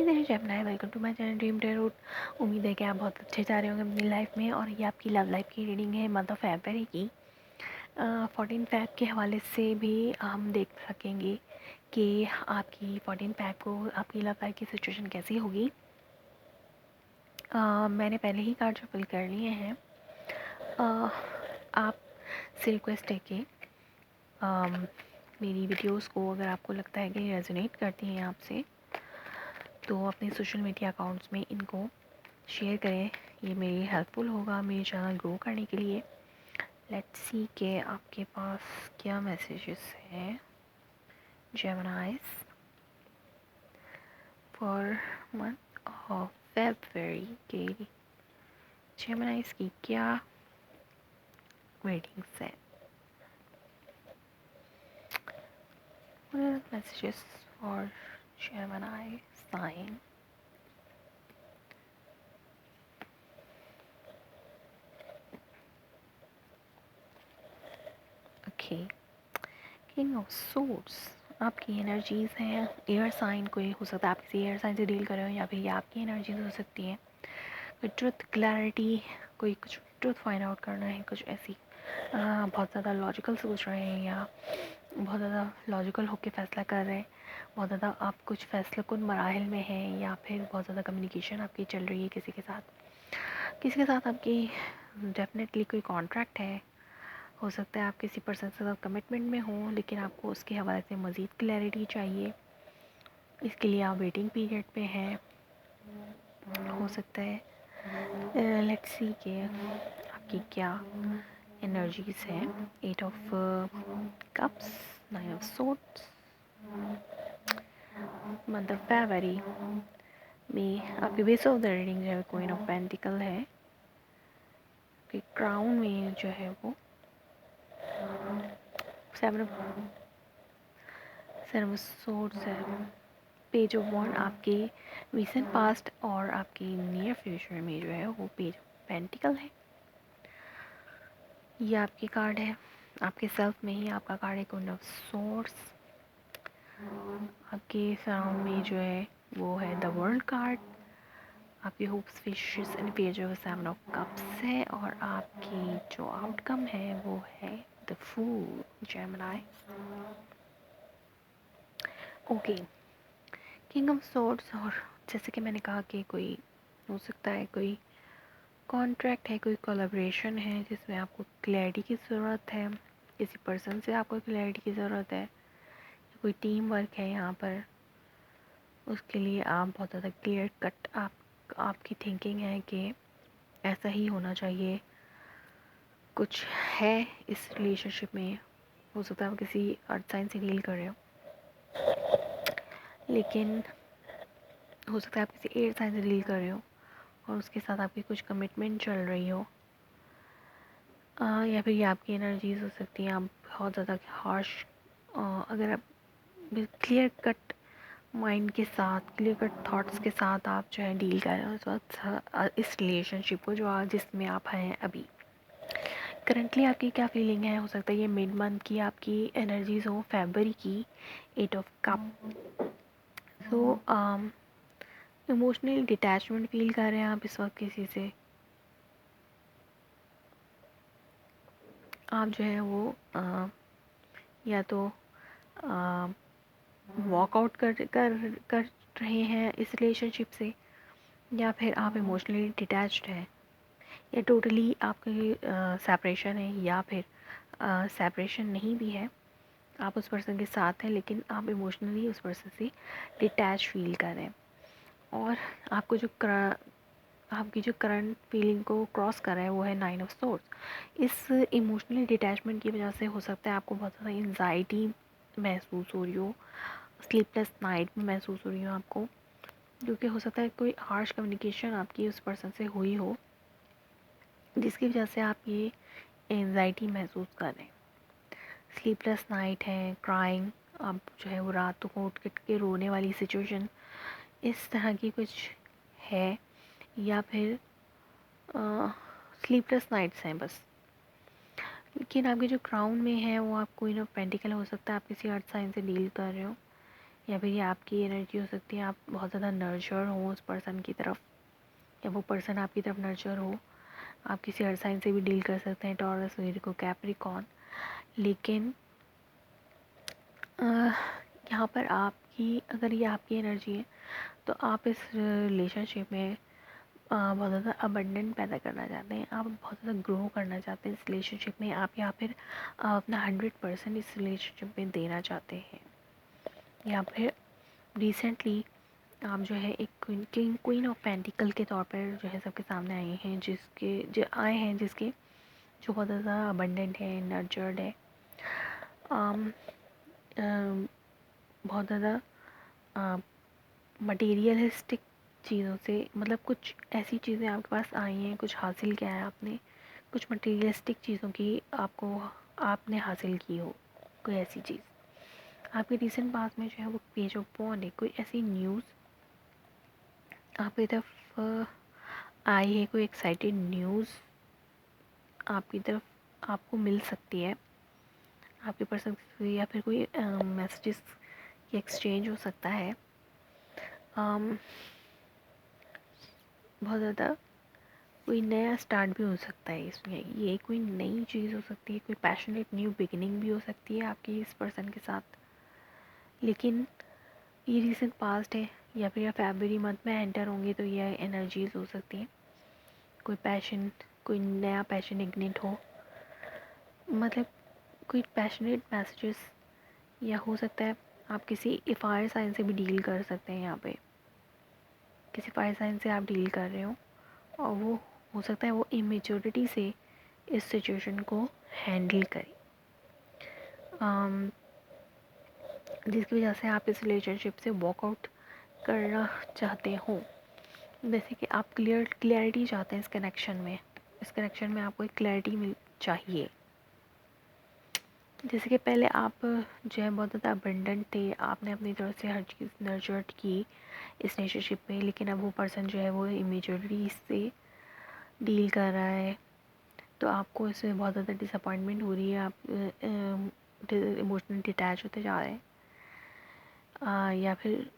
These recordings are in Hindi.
There Gemini, welcome to my channel dream tarot. उम्मीद है कि आप बहुत अच्छे जा रहे होंगे अपनी लाइफ में। और ये आपकी लव लाइफ की रीडिंग है मंथ ऑफ फरवरी की। 14 फेब के हवाले से भी हम देख सकेंगे कि आपकी 14 फेब को आपकी लव लाइफ की सिचुएशन कैसी होगी। मैंने पहले ही कार्ड शफल कर लिए हैं। आप से रिक्वेस्ट है कि मेरी वीडियोस को अगर आपको लगता है कि रेजोनेट करती हैं आपसे, तो अपने सोशल मीडिया अकाउंट्स में इनको शेयर करें। ये मेरी हेल्पफुल होगा मेरे चैनल ग्रो करने के लिए। लेट्स सी के आपके पास क्या मैसेजेस हैं जेमिनीज फॉर मंथ ऑफ फरवरी के। जेमिनीज की क्या रीडिंग्स हैं? Messages for Gemini sign. Okay, king of swords आपकी एनर्जीज़ हैं। एयर साइन कोई हो सकता है, आप किसी एयर साइन से डील कर रहे हो, या फिर ये आपकी एनर्जीज हो सकती हैं। कोई ट्रुथ क्लैरिटी, कोई कुछ ट्रुथ फाइंड आउट करना है, कुछ ऐसी बहुत ज़्यादा लॉजिकल सोच रहे हैं, या बहुत ज़्यादा लॉजिकल होकर फैसला कर रहे हैं। बहुत ज़्यादा आप कुछ फैसला कुन मराहल में हैं, या फिर बहुत ज़्यादा कम्युनिकेशन आपकी चल रही है किसी के साथ। किसी के साथ आपकी डेफिनेटली कोई कॉन्ट्रैक्ट है। हो सकता है आप किसी पर्सन से साथ कमिटमेंट में हो, लेकिन आपको उसके हवाले से मज़ीद क्लैरिटी चाहिए। इसके लिए आप वेटिंग पीरियड पे हैं। हो सकता है लेट्स सी के आपकी क्या एनर्जीज हैं। 8 of cups, 9 of swords. Month of फरवरी में आपके बेस ऑफ द रीडिंग जो है क्वीन ऑफ पेंटिकल है। आपके क्राउन में जो है वो सेवन ऑफ सोर्ड्स है। पेज ऑफ वॉन्ड आपके रिसेंट पास्ट और आपके नियर फ्यूचर में जो है वो पेज ऑफ पेंटिकल है। ये आपकी कार्ड है। आपके सेल्फ में ही आपका कार्ड है क्वीन ऑफ सोर्ड्स। आपके सराउंड में जो है वो है द वर्ल्ड कार्ड। आपकी hopes, wishes and page of seven of cups है। और आपकी जो आउटकम है वो है the fool Gemini. Okay, king of swords. और जैसे कि मैंने कहा कि कोई हो सकता है कोई कॉन्ट्रैक्ट है, कोई कोलैबोरेशन है जिसमें आपको क्लैरिटी की ज़रूरत है। किसी पर्सन से आपको क्लैरिटी की ज़रूरत है, कोई टीम वर्क है यहाँ पर। उसके लिए आप बहुत ज़्यादा क्लियर कट आपकी थिंकिंग है कि ऐसा ही होना चाहिए। कुछ है इस रिलेशनशिप में। हो सकता है आप किसी अर्थ साइन से डील कर रहे हो, लेकिन हो सकता है आप किसी एयर साइन से डील कर रहे हो और उसके साथ आपकी कुछ कमिटमेंट चल रही हो। या फिर ये आपकी एनर्जीज हो सकती हैं। आप बहुत ज़्यादा हार्श, अगर आप क्लियर कट माइंड के साथ, क्लियर कट थॉट्स के साथ आप जो है डील कर रहे हो इस वक्त इस रिलेशनशिप को, जो आज जिसमें आप हैं अभी। करंटली आपकी क्या फीलिंग है? हो सकता है ये मिड मंथ की आपकी एनर्जीज हो, फरवरी की। 8 of cup. So emotionally detachment feel कर रहे हैं आप इस वक्त किसी से। आप जो है वो या तो वॉकआउट कर रहे हैं इस रिलेशनशिप से, या फिर आप इमोशनली डिटैच्ड हैं, या टोटली आपकी सेपरेशन है, या फिर सेपरेशन नहीं भी है। आप उस पर्सन के साथ हैं लेकिन आप इमोशनली उस पर्सन से डिटैच फील कर रहे हैं। और आपको जो आपकी जो करंट फीलिंग को क्रॉस कर रहा है वो है 9 ऑफ सोर्ड्स। इस इमोशनली डिटैचमेंट की वजह से हो सकता है आपको बहुत ज़्यादा एंजाइटी महसूस हो रही हो, स्लीपलेस नाइट में महसूस हो रही हो आपको, क्योंकि हो सकता है कोई हार्श कम्युनिकेशन आपकी उस पर्सन से हुई हो जिसकी वजह से आप ये एंजाइटी महसूस कर रहे हैं। स्लीपलेस नाइट है, क्राइंग, आप जो है वो रातों को उठ के रोने वाली सिचुएशन, इस तरह की कुछ है। या फिर स्लीपलेस नाइट्स हैं बस। लेकिन आपके जो क्राउन में है वो आप क्वीन ऑफ पेंटिकल हो सकता है आप किसी अर्थ साइन से डील कर रहे हो, या फिर ये आपकी एनर्जी हो सकती है, आप बहुत ज़्यादा नर्चर हो उस पर्सन की तरफ, या वो पर्सन आपकी तरफ नर्चर हो। आप किसी और साइन से भी डील कर सकते हैं, टॉरस, वीरगो, कैप्रिकॉर्न। लेकिन यहाँ पर आपकी, अगर ये आपकी एनर्जी है तो आप इस रिलेशनशिप में बहुत ज़्यादा अबंडेंट पैदा करना चाहते हैं, आप बहुत ज़्यादा ग्रो करना चाहते हैं इस रिलेशनशिप में, आप या फिर अपना 100% इस रिलेशनशिप में देना चाहते हैं। या फिर रिसेंटली आप जो है एक क्वीन ऑफ पेंटिकल के तौर पर जो है सबके सामने आए हैं, जिसके जो बहुत ज़्यादा अबंडेंट है, नर्चर्ड है, बहुत ज़्यादा मटेरियलिस्टिक चीज़ों से, मतलब कुछ ऐसी चीज़ें आपके पास आई हैं, कुछ हासिल किया है आपने, कुछ मटेरियलिस्टिक चीज़ों की आपने हासिल की हो, कोई ऐसी चीज़ आपके रिसेंट पास में जो है वो पेज ऑफ बॉन्ड है, कोई ऐसी न्यूज़ आपकी तरफ आई है, कोई एक्साइटेड न्यूज़ आपकी तरफ आपको मिल सकती है आपके पर्सन से, या फिर कोई मैसेजेस की एक्सचेंज हो सकता है। बहुत ज़्यादा कोई नया स्टार्ट भी हो सकता है इसमें, ये कोई नई चीज़ हो सकती है, कोई पैशनेट न्यू बिगिनिंग भी हो सकती है आपकी इस पर्सन के साथ। लेकिन ये रिसेंट पास्ट है, या फिर फरवरी मंथ में एंटर होंगे तो ये एनर्जीज हो सकती हैं, कोई पैशन, कोई नया पैशन इग्निट हो, मतलब कोई पैशनेट मैसेजेस, या हो सकता है आप किसी फायर साइन से भी डील कर सकते हैं। यहाँ पे किसी फायर साइन से आप डील कर रहे हो और वो हो सकता है वो इमेच्योरिटी से इस सिचुएशन को हैंडल करें, जिसकी वजह से आप इस रिलेशनशिप से वॉकआउट करना चाहते हो। जैसे कि आप क्लियरिटी चाहते हैं इस कनेक्शन में आपको एक क्लैरिटी मिल चाहिए। जैसे कि पहले आप जो है बहुत ज़्यादा अबंडेंट थे, आपने अपनी तरफ से हर चीज़ नर्चर्ड की इस रिलेशनशिप में, लेकिन अब वो पर्सन जो है वो इमेच्योरिटी से डील कर रहा है, तो आपको इसमें बहुत ज़्यादा डिसअपॉइंटमेंट हो रही है, आप इमोशनली डिटैच होते जा रहे हैं। या फिर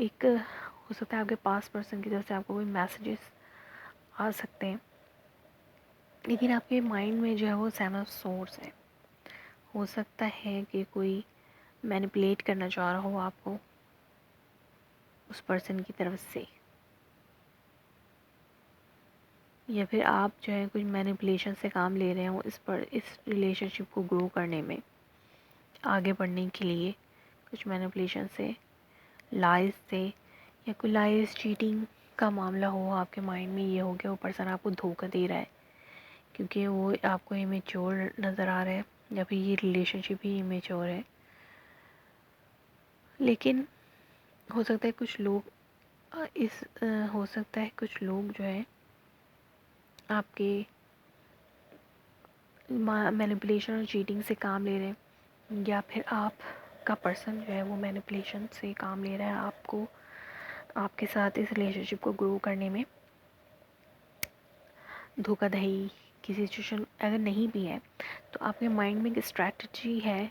एक हो सकता है आपके पास पर्सन की तरफ से आपको कोई मैसेजेस आ सकते हैं, लेकिन आपके माइंड में जो है वो सेवन ऑफ सोर्स है। हो सकता है कि कोई मैनिपुलेट करना चाह रहा हो आपको उस पर्सन की तरफ से, या फिर आप जो है कुछ मैनिपुलेशन से काम ले रहे हो इस रिलेशनशिप को ग्रो करने में, आगे बढ़ने के लिए कुछ मैनिपुलेशन से, लाइज से, या कोई लाइज चीटिंग का मामला हो आपके माइंड में, ये हो गया वो पर्सन आपको धोखा दे रहा है क्योंकि वो आपको इमेच्योर नज़र आ रहा है, या फिर ये रिलेशनशिप ही इमेच्योर है। लेकिन हो सकता है कुछ लोग हो सकता है कुछ लोग जो है आपके मैनिपुलेशन और चीटिंग से काम ले रहे हैं, या फिर आपका पर्सन जो है वो मैनिपुलेशन से काम ले रहा है आपको, आपके साथ इस रिलेशनशिप को ग्रो करने में। धोखाधड़ी की सिचुएशन अगर नहीं भी है तो आपके माइंड में एक स्ट्रैटेजी है,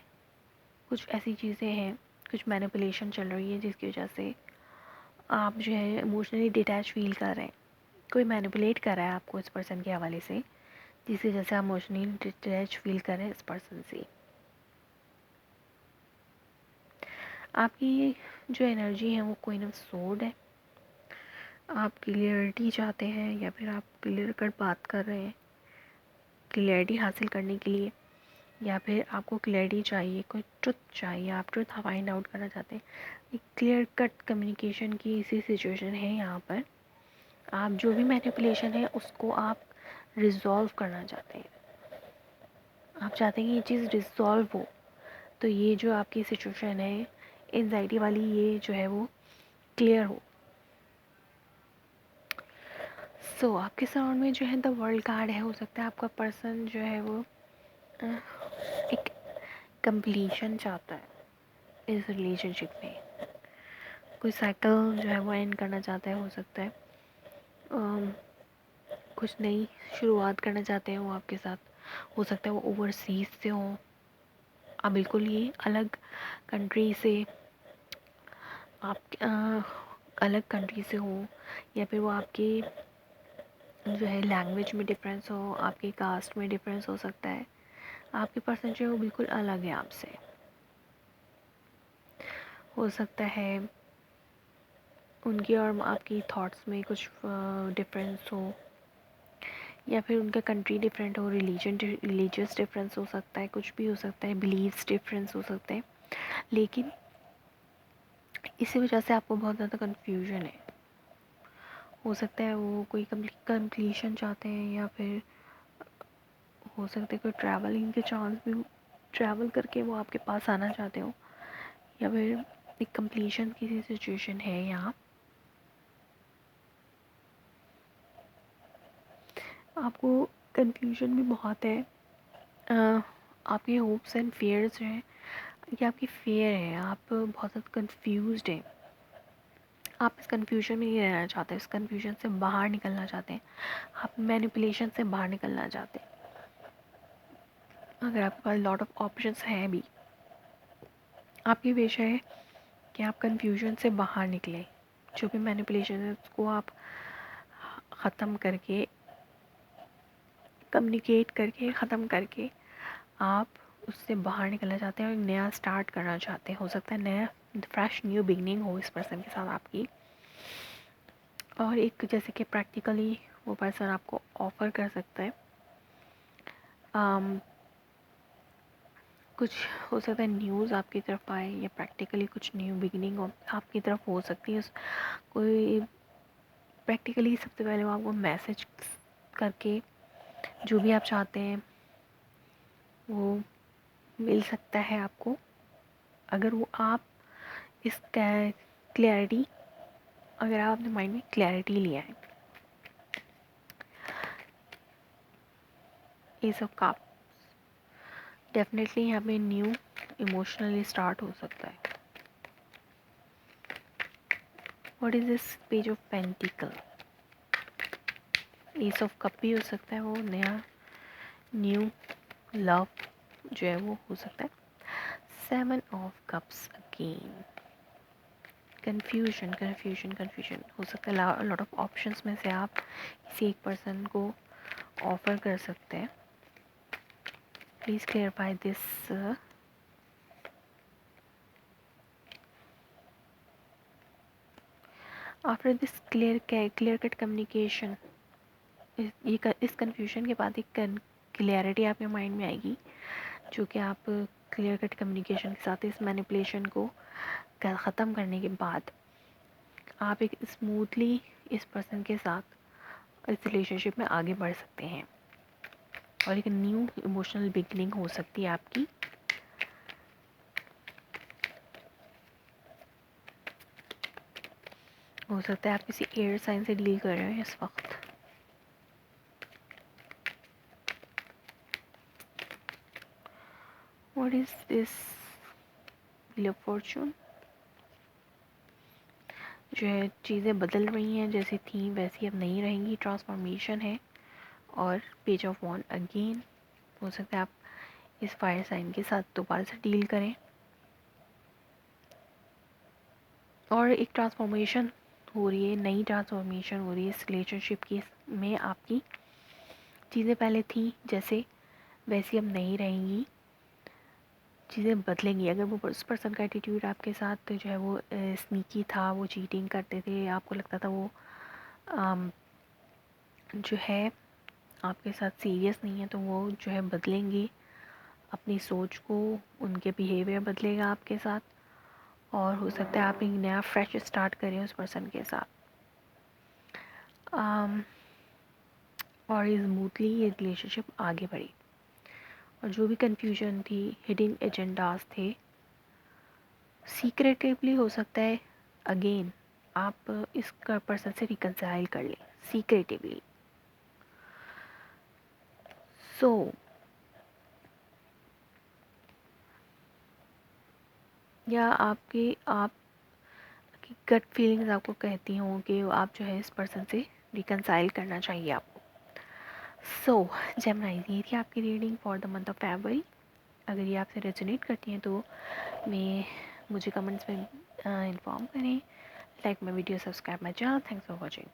कुछ ऐसी चीज़ें हैं, कुछ मैनिपुलेशन चल रही है जिसकी वजह से आप जो है इमोशनली डिटैच फील कर रहे हैं, कोई मैनिपुलेट कर रहा है आपको इस पर्सन के हवाले से, जिसकी वजह से आप इमोशनली डिटैच फील कर रहे हैं इस पर्सन से। आपकी जो एनर्जी है वो क्वीन ऑफ सोर्ड है, आप क्लियरिटी चाहते हैं, या फिर आप क्लियर कट बात कर रहे हैं क्लियरिटी हासिल करने के लिए, या फिर आपको क्लैरिटी चाहिए, कोई ट्रुथ चाहिए, आप ट्रुथ फाइंड आउट करना चाहते हैं। एक क्लियर कट कम्युनिकेशन की इसी सिचुएशन है यहाँ पर। आप जो भी मैनिपुलेशन है उसको आप रिजॉल्व करना चाहते हैं, आप चाहते हैं कि ये चीज़ रिजॉल्व हो, तो ये जो आपकी सिचुएशन है एंजाइटी वाली, ये जो है वो क्लियर हो। आपके सराउंड में जो है द वर्ल्ड कार्ड है, हो सकता है आपका पर्सन जो है वो एक कंप्लीशन चाहता है इस रिलेशनशिप में, कोई साइकिल जो है वो एंड करना चाहता है, हो सकता है कुछ नई शुरुआत करना चाहते हैं वो आपके साथ, हो सकता है वो ओवरसीज से हो, बिल्कुल ही अलग कंट्री से, आप अलग कंट्री से हो, या फिर वो आपके जो है लैंग्वेज में डिफरेंस हो, आपके कास्ट में डिफरेंस हो सकता है, आपके पर्सन जो है वो बिल्कुल अलग है आपसे। हो सकता है उनकी और आपकी थॉट्स में कुछ डिफरेंस हो, या फिर उनका कंट्री डिफरेंट हो, रिलीजियस डिफरेंस हो सकता है, कुछ भी हो सकता है, बिलीव्स डिफरेंस हो सकते हैं। लेकिन इसी वजह से आपको बहुत ज़्यादा कन्फ्यूजन है। हो सकता है वो कोई कंप्लीशन चाहते हैं, या फिर हो सकता है कोई ट्रैवलिंग के चांस भी हो, ट्रैवल करके वो आपके पास आना चाहते हो, या फिर एक कंप्लीशन की सिचुएशन है यहाँ। आपको कन्फ्यूजन भी बहुत है। आपके होप्स एंड फेयर्स हैं, ये आपकी फेयर है, आप बहुत ज़्यादा कन्फ्यूज्ड हैं। आप इस कन्फ्यूजन में नहीं रहना चाहते, इस कन्फ्यूजन से बाहर निकलना चाहते हैं, आप मैनिपुलेशन से बाहर निकलना चाहते हैं। अगर आपके पास लॉट ऑफ ऑप्शंस हैं भी, आपकी विश है कि आप कन्फ्यूजन से बाहर निकलें, जो भी मैनिपुलेशन है उसको आप ख़त्म करके, कम्युनिकेट करके, ख़त्म करके आप उससे बाहर निकलना चाहते हैं और एक नया स्टार्ट करना चाहते हैं। हो सकता है नया फ्रेश न्यू बिगनिंग हो इस पर्सन के साथ आपकी, और एक जैसे कि प्रैक्टिकली वो पर्सन आपको ऑफ़र कर सकता है कुछ। हो सकता है न्यूज़ आपकी तरफ आए, या प्रैक्टिकली कुछ न्यू बिगनिंग आपकी तरफ हो सकती है। कोई प्रैक्टिकली सबसे पहले वो आपको मैसेज करके जो भी आप चाहते हैं वो मिल सकता है आपको, अगर वो आप इस क्लैरिटी, अगर आप अपने माइंड में क्लैरिटी लिया है। ये सब का डेफिनेटली यहाँ पे न्यू इमोशनली स्टार्ट हो सकता है। What is this page of pentacle? S of cup भी हो सकता है, वो नया न्यू लव जो है वो हो सकता है। Seven of cups again, confusion confusion confusion हो सकता है। लॉट ऑफ ऑप्शंस में से आप किसी एक पर्सन को ऑफर कर सकते हैं। Please clarify this. After this clear cut communication, इस कन्फ्यूजन के बाद एक क्लियरिटी आपके माइंड में आएगी, जो कि आप क्लियर कट कम्युनिकेशन के साथ इस मैनिपुलेशन को ख़त्म करने के बाद आप एक स्मूथली इस पर्सन के साथ इस रिलेशनशिप में आगे बढ़ सकते हैं, और एक न्यू इमोशनल बिगनिंग हो सकती है आपकी। हो सकता है आप किसी एयर साइन से डील कर रहे हैं इस वक्त। What is this? Wheel of Fortune, जो है चीज़ें बदल रही हैं, जैसी थी वैसी अब नहीं रहेंगी, ट्रांसफॉर्मेशन है। और पेज ऑफ वॉन्ड अगेन, हो सकता है आप इस फायर साइन के साथ दोबारा से डील करें, और एक ट्रांसफॉर्मेशन हो रही है, नई ट्रांसफॉर्मेशन हो रही है इस रिलेशनशिप की में। आपकी चीज़ें पहले थी जैसे वैसी अब नहीं रहेंगी, चीज़ें बदलेंगी। अगर वो उस पर्सन का एटीट्यूड आपके साथ तो जो है वो स्नीकी था, वो चीटिंग करते थे, आपको लगता था वो जो है आपके साथ सीरियस नहीं है, तो वो जो है बदलेंगी अपनी सोच को, उनके बिहेवियर बदलेगा आपके साथ, और हो सकता है आप एक नया फ्रेश स्टार्ट करें उस पर्सन के साथ। और स्मूथली ये रिलेशनशिप आगे बढ़ी, और जो भी कन्फ्यूजन थी, हिडन एजेंडास थे, सीक्रेटिवली हो सकता है अगेन आप इस पर्सन से रिकंसाइल कर लें सीक्रेटिवली। सो या आप की गट फीलिंग्स आपको कहती हों कि आप जो है इस पर्सन से रिकंसाइल करना चाहिए आपको। सो जेमिनी, ये थी आपकी reading for the month of फरवरी। अगर ये आपसे रेजोनेट करती हैं तो मुझे कमेंट्स में इन्फॉर्म करें, like my video, subscribe my channel. Thanks for watching.